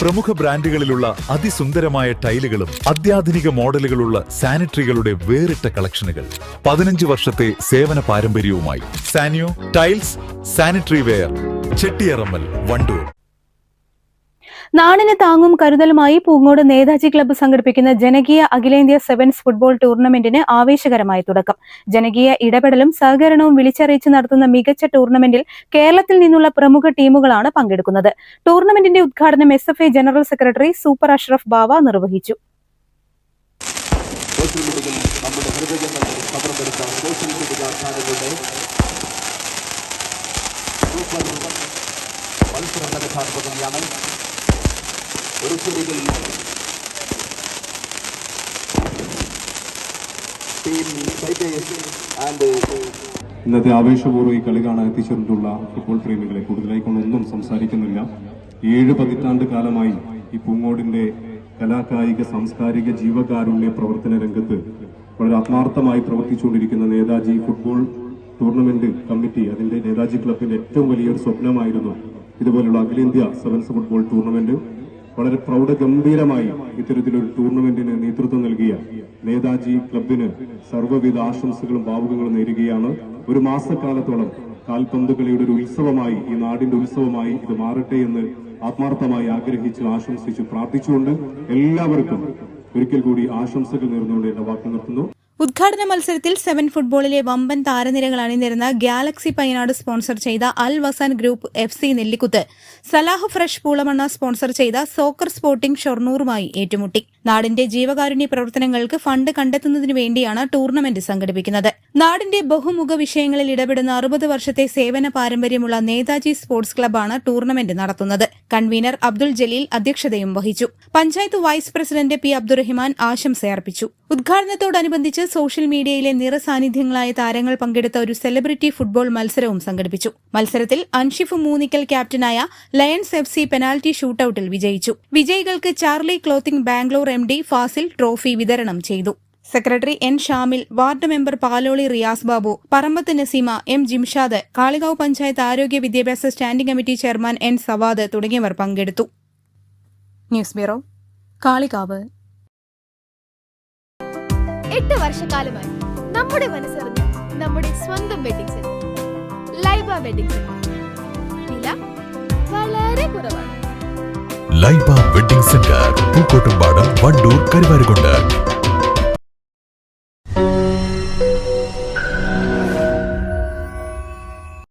പ്രമുഖ ബ്രാൻഡുകളിലുള്ള അതിസുന്ദരമായ ടൈലുകളും അത്യാധുനിക മോഡലുകളുള്ള സാനിറ്ററികളുടെ വേറിട്ട കളക്ഷനുകൾ 15 വർഷത്തെ സേവന പാരമ്പര്യവുമായി Sanio tiles sanitary ware Chettiyarammal Wandoor. നാടിന് താങ്ങും കരുതലുമായി പൂങ്ങോട് നേതാജി ക്ലബ്ബ് സംഘടിപ്പിക്കുന്ന ജനകീയ അഖിലേന്ത്യാ സെവൻസ് ഫുട്ബോൾ ടൂർണമെന്റിന് ആവേശകരമായ തുടക്കം. ജനകീയ ഇടപെടലും സഹകരണവും വിളിച്ചറിയിച്ച് നടത്തുന്ന മികച്ച ടൂർണമെന്റിൽ കേരളത്തിൽ നിന്നുള്ള പ്രമുഖ ടീമുകളാണ് പങ്കെടുക്കുന്നത്. ടൂർണമെന്റിന്റെ ഉദ്ഘാടനം SFA general secretary Super Ashraf Bava നിർവഹിച്ചു. ഇന്നത്തെ ആവേശപൂർവ്വം ഈ കളി കാണാൻ എത്തിച്ചേർന്നിട്ടുള്ള ഫുട്ബോൾ പ്രേമികളെ കൂടുതലായി കൊണ്ടൊന്നും സംസാരിക്കുന്നില്ല. 7 പതിറ്റാണ്ട് കാലമായി ഈ പൂങ്ങോടിന്റെ കലാകായിക സാംസ്കാരിക ജീവകാരുണ്യ പ്രവർത്തന രംഗത്ത് വളരെ ആത്മാർത്ഥമായി പ്രവർത്തിച്ചുകൊണ്ടിരിക്കുന്ന നേതാജി ഫുട്ബോൾ ടൂർണമെന്റ് കമ്മിറ്റി, അതിന്റെ നേതാജി ക്ലബിന്റെ ഏറ്റവും വലിയൊരു സ്വപ്നമായിരുന്നു ഇതുപോലുള്ള അഖിലേന്ത്യാ സെവൻസ് ഫുട്ബോൾ ടൂർണമെന്റ്. വളരെ പ്രൗഢഗംഭീരമായി ഇത്തരത്തിലൊരു ടൂർണമെന്റിന് നേതൃത്വം നൽകിയ നേതാജി ക്ലബിന് സർവ്വവിധ ആശംസകളും ഭാവുകങ്ങളും നേരുകയാണ്. ഒരു മാസക്കാലത്തോളം കാൽപന്ത് കളിയുടെ ഒരു ഉത്സവമായി, ഈ നാടിന്റെ ഉത്സവമായി ഇത് മാറട്ടെ എന്ന് ആത്മാർത്ഥമായി ആഗ്രഹിച്ച് ആശംസിച്ച് പ്രാർത്ഥിച്ചുകൊണ്ട് എല്ലാവർക്കും ഒരിക്കൽ കൂടി ആശംസകൾ നേർന്നുകൊണ്ട് എന്റെ വാക്ക് നിർത്തുന്നു. ഉദ്ഘാടന മത്സരത്തിൽ 7 ഫുട്ബോളിലെ വമ്പൻ താരനിരകൾ അണിനിരുന്ന ഗാലക്സി പയ്യനാട് സ്പോൺസർ ചെയ്ത Al Wasan group FC Nellikuth, Salah fresh Poolamanna sponsor ചെയ്ത സോക്കർ സ്പോർട്ടിംഗ് ഷൊർണൂറുമായി ഏറ്റുമുട്ടി. നാടിന്റെ ജീവകാരുണ്യ പ്രവർത്തനങ്ങൾക്ക് ഫണ്ട് കണ്ടെത്തുന്നതിനു വേണ്ടിയാണ് ടൂർണമെന്റ് സംഘടിപ്പിക്കുന്നത്. നാടിന്റെ ബഹുമുഖ വിഷയങ്ങളിൽ ഇടപെടുന്ന 60 വർഷത്തെ സേവന പാരമ്പര്യമുള്ള നേതാജി സ്പോർട്സ് ക്ലബ്ബാണ് ടൂർണമെന്റ് നടത്തുന്നത്. കൺവീനർ അബ്ദുൾ ജലീൽ അധ്യക്ഷതയും വഹിച്ചു. Panchayat vice president P. Abdurahiman ആശംസയർപ്പിച്ചു. ഉദ്ഘാടനത്തോടനുബന്ധിച്ച് സോഷ്യൽ മീഡിയയിലെ നിറസാന്നിധ്യങ്ങളായ താരങ്ങൾ പങ്കെടുത്ത ഒരു സെലിബ്രിറ്റി ഫുട്ബോൾ മത്സരവും സംഘടിപ്പിച്ചു. മത്സരത്തിൽ അൻഷിഫ് മൂന്നിക്കൽ ക്യാപ്റ്റനായ ലയൺസ് FC പെനാൽറ്റി ഷൂട്ടൌട്ടിൽ വിജയിച്ചു. വിജയികൾക്ക് Charlie clothing Bangalore MD Fazil trophy വിതരണം ചെയ്തു. Secretary N. Shamil, ward member Paloli Riyas Babu, Parambath Naseema, M. Jimshad, Kalikavu panchayat ആരോഗ്യ വിദ്യാഭ്യാസ standing committee chairman N. Savad തുടങ്ങിയവർ പങ്കെടുത്തു. News bureau, Kalikavu. 8 വർഷക്കാലമായി നമ്മുടെ മനസ്സറിഞ്ഞ് നമ്മുടെ സ്വന്തം wedding centre Laiba wedding centre. വില വളരെ കുറവാണ്. Laiba wedding centre, Pookkottumpadam, Wandoor, Karuvarakundu.